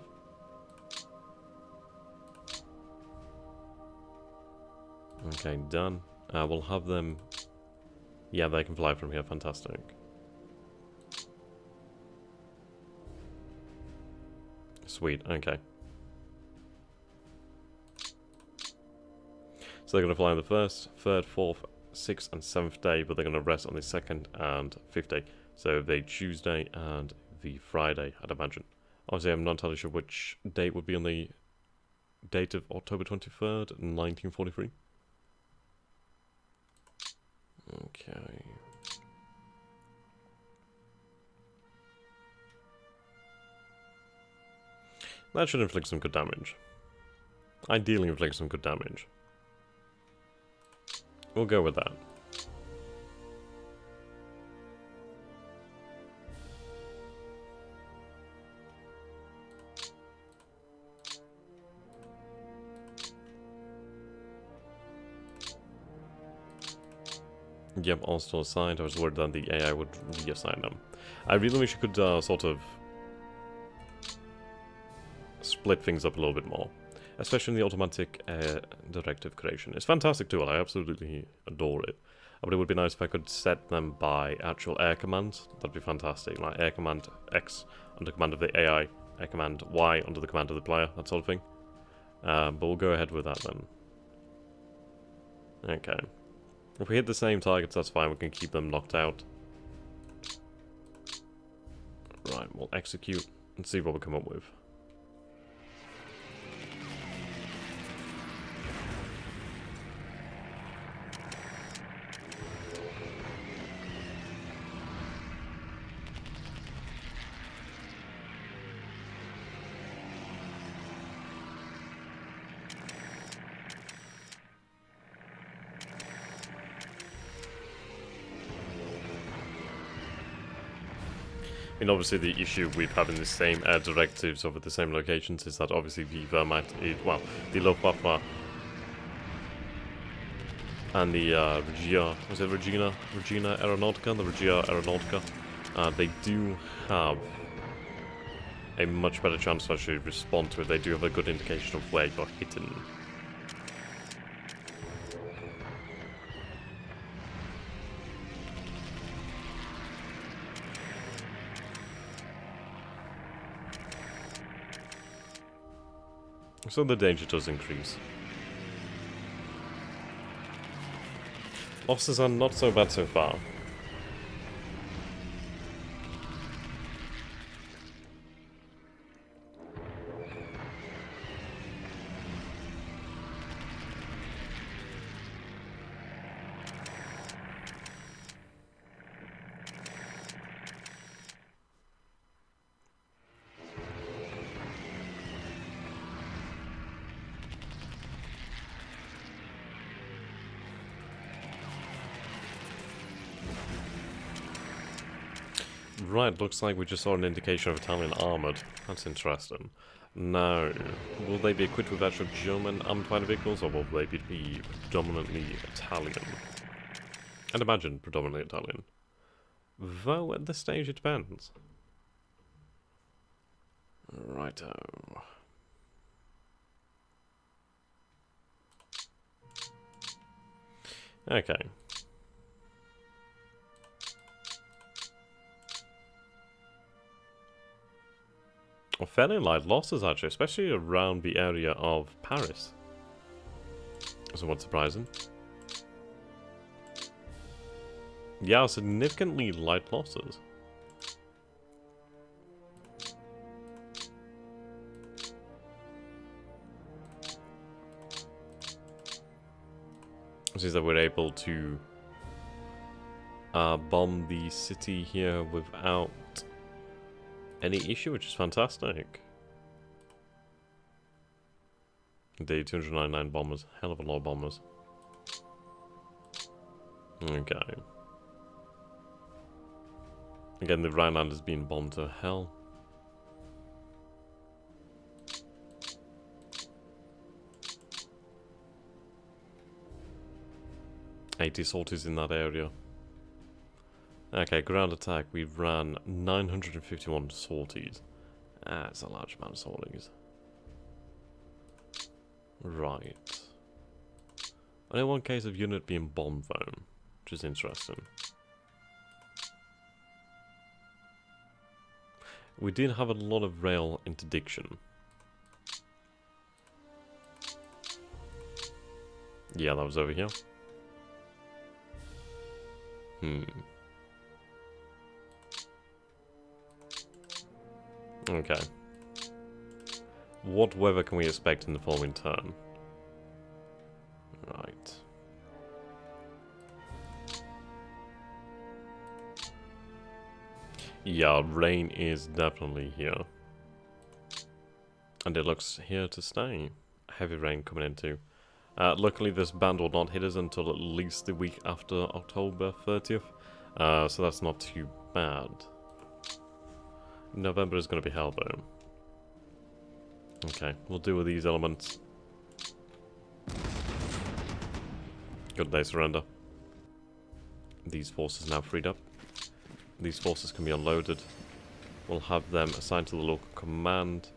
Okay, done. We'll have them... Yeah, they can fly from here. Fantastic. Sweet, okay. So they're going to fly on the 1st, 3rd, 4th, 6th and 7th day, but they're going to rest on the 2nd and 5th day. So the Tuesday and the Friday, I'd imagine. Obviously, I'm not entirely sure which date would be on the date of October 23rd, 1943. Okay. That should inflict some good damage. Ideally inflict some good damage. We'll go with that. Yep, all still assigned. I was worried that the AI would reassign them. I really wish you could sort of split things up a little bit more. Especially in the automatic directive creation. It's a fantastic tool, I absolutely adore it. But it would be nice if I could set them by actual air commands. That'd be fantastic. Like air command X under command of the AI, air command Y under the command of the player, that sort of thing. But we'll go ahead with that then. Okay. If we hit the same targets, that's fine. We can keep them knocked out. Right, we'll execute and see what we come up with. I mean, obviously the issue with having the same air directives over the same locations is that obviously the Wehrmacht, well, the Luftwaffe and the Regia, was it Regina Aeronautica, the Regia Aeronautica, they do have a much better chance to actually respond to it. They do have a good indication of where you're hitting. So the danger does increase. Losses are not so bad so far. Right, looks like we just saw an indication of Italian armoured. That's interesting. Now, will they be equipped with actual German armoured fighter vehicles, or will they be predominantly Italian? I'd imagine predominantly Italian. Though at this stage it depends. Righto. Okay. Well, fairly light losses actually, especially around the area of Paris. Somewhat surprising. Yeah, significantly light losses. This is that we're able to bomb the city here without any issue, which is fantastic. Indeed, 299 bombers. Hell of a lot of bombers. Okay. Again, the Rhineland is being bombed to hell. "80 sorties in that area." Okay, ground attack. We ran 951 sorties. That's a large amount of sorties. Right. Only one case of unit being bombed though, which is interesting. We did have a lot of rail interdiction. Yeah, that was over here. Okay. What weather can we expect in the following turn? Right. Yeah, rain is definitely here. And it looks here to stay. Heavy rain coming in too. Luckily this band will not hit us until at least the week after October 30th. So that's not too bad. November is going to be hell though. Okay, we'll deal with these elements. Good, they surrender. These forces now freed up. These forces can be unloaded. We'll have them assigned to the local command.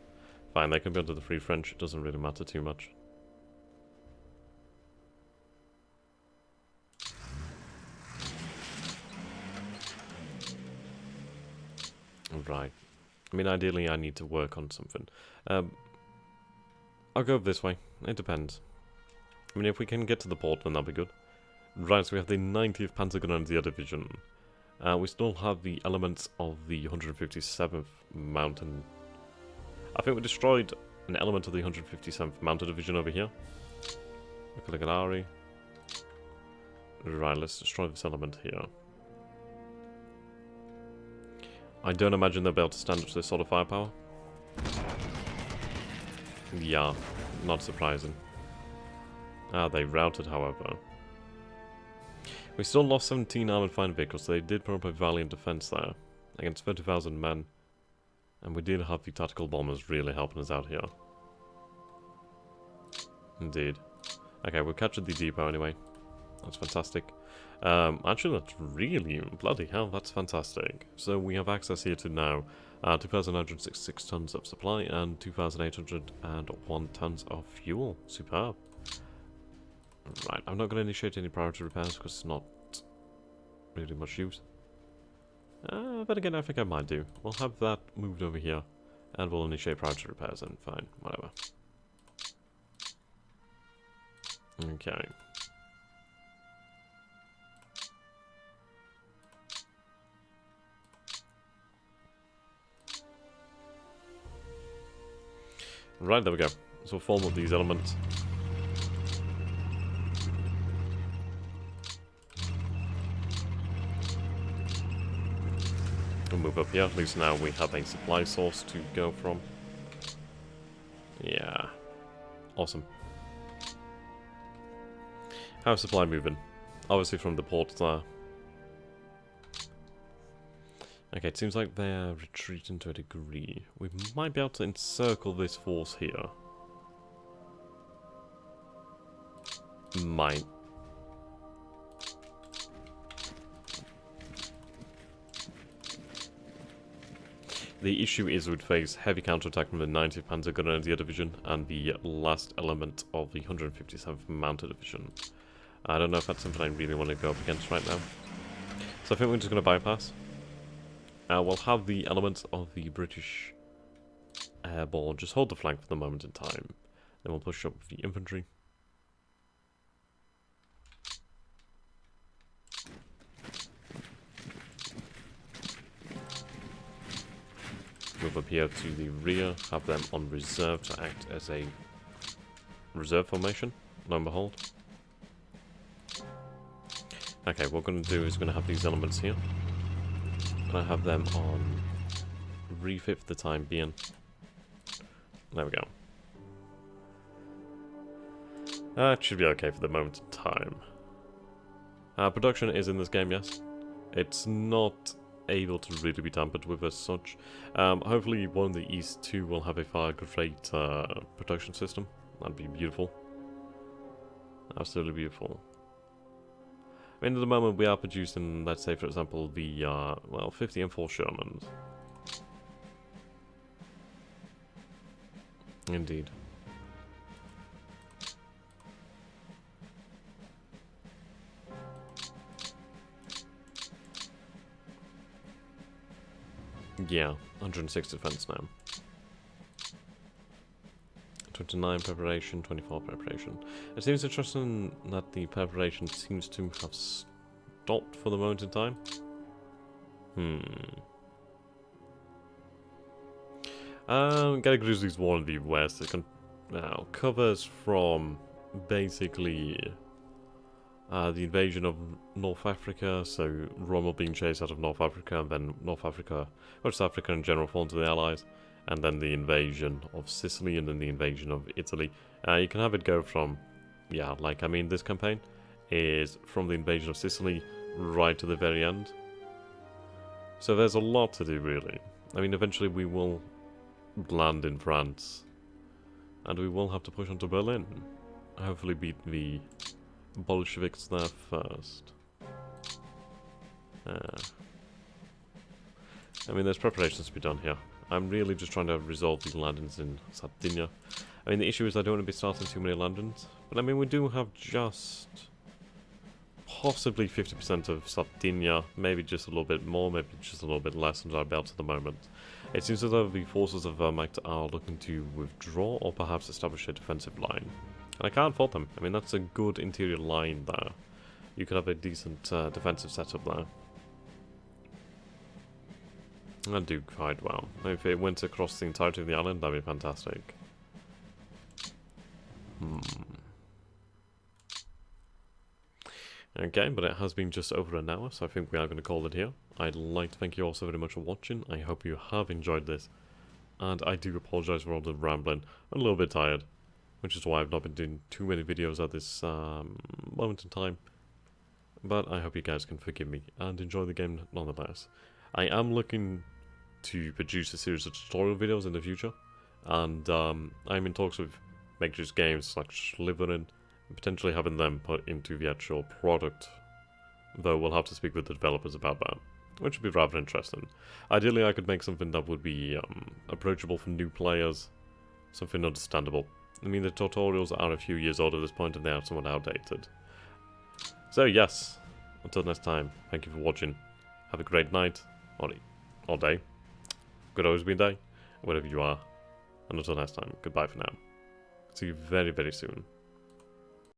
Fine, they can be under the Free French. It doesn't really matter too much. Right. I mean, ideally I need to work on something. I'll go this way. It depends. I mean, if we can get to the port, then that'll be good. Right, so we have the 90th Panzergrenadier Division. We still have the elements of the 157th Mountain. I think we destroyed an element of the 157th Mounted Division over here. Grigsby. Right, let's destroy this element here. I don't imagine they'll be able to stand up to this sort of firepower. Yeah, not surprising. They routed, however. We still lost 17 armoured fighting vehicles, so they did put up a valiant defence there. Against 30,000 men. And we did have the tactical bombers really helping us out here. Indeed. Okay, we've captured the depot anyway. That's fantastic. Actually, that's really... bloody hell, that's fantastic. So we have access here to now 2,966 tons of supply and 2,801 tons of fuel. Superb. Right, I'm not going to initiate any priority repairs because it's not really much use. But again, I think I might do. We'll have that moved over here and we'll initiate priority repairs and fine, whatever. Okay. Right, there we go. So we'll form up these elements. We'll move up here. At least now we have a supply source to go from. Yeah. Awesome. How's supply moving? Obviously from the port there. Okay, it seems like they're retreating to a degree. We might be able to encircle this force here. Might. The issue is we'd face heavy counterattack from the 90th Panzergrenadier Division and the last element of the 157th Mounted Division. I don't know if that's something I really want to go up against right now. So I think we're just going to bypass. We'll have the elements of the British airborne just hold the flank for the moment in time. Then we'll push up with the infantry. here to the rear, have them on reserve to act as a reserve formation, lo and behold. Okay, what we're going to do is we're going to have these elements here. Going to have them on refit for the time being. There we go. That should be okay for the moment in time. Production is in this game, yes. It's not able to really be tampered with as such. Hopefully one of the East 2 will have a far great production system. That'd be beautiful. Absolutely beautiful. I mean, at the moment we are producing, let's say for example, the, well, 50 M4 Shermans. Indeed. Yeah, 106 defense now. 29 preparation, 24 preparation. It seems interesting that the preparation seems to have stopped for the moment in time. Grigsby's War in the West. It now covers from basically the invasion of North Africa, so Rommel being chased out of North Africa, and then North Africa, West Africa in general, fall into the Allies, and then the invasion of Sicily, and then the invasion of Italy. You can have it go from, yeah, like, I mean, this campaign is from the invasion of Sicily right to the very end. So there's a lot to do, really. I mean, eventually we will land in France, and we will have to push on to Berlin. Hopefully beat the Bolsheviks there first. I mean, there's preparations to be done here. I'm really just trying to resolve these landings in Sardinia. I mean, the issue is I don't want to be starting too many landings. But I mean, we do have just possibly 50% of Sardinia, maybe just a little bit more, maybe just a little bit less under our belt at the moment. It seems as though the forces of Wehrmacht are looking to withdraw or perhaps establish a defensive line. And I can't fault them. I mean, that's a good interior line there. You could have a decent defensive setup there. That'd do quite well. If it went across the entirety of the island, that'd be fantastic. Okay, but it has been just over an hour, so I think we are going to call it here. I'd like to thank you all so very much for watching. I hope you have enjoyed this. And I do apologise for all the rambling. I'm a little bit tired, which is why I've not been doing too many videos at this moment in time. But I hope you guys can forgive me and enjoy the game nonetheless. I am looking to produce a series of tutorial videos in the future, and I'm in talks with major games like Slytherin, and potentially having them put into the actual product, though we'll have to speak with the developers about that, which would be rather interesting. Ideally I could make something that would be approachable for new players, something understandable. I mean, the tutorials are a few years old at this point and they are somewhat outdated. So yes, until next time, thank you for watching. Have a great night, or day. Could always be a day, wherever you are. And until next time, goodbye for now. See you very, very soon.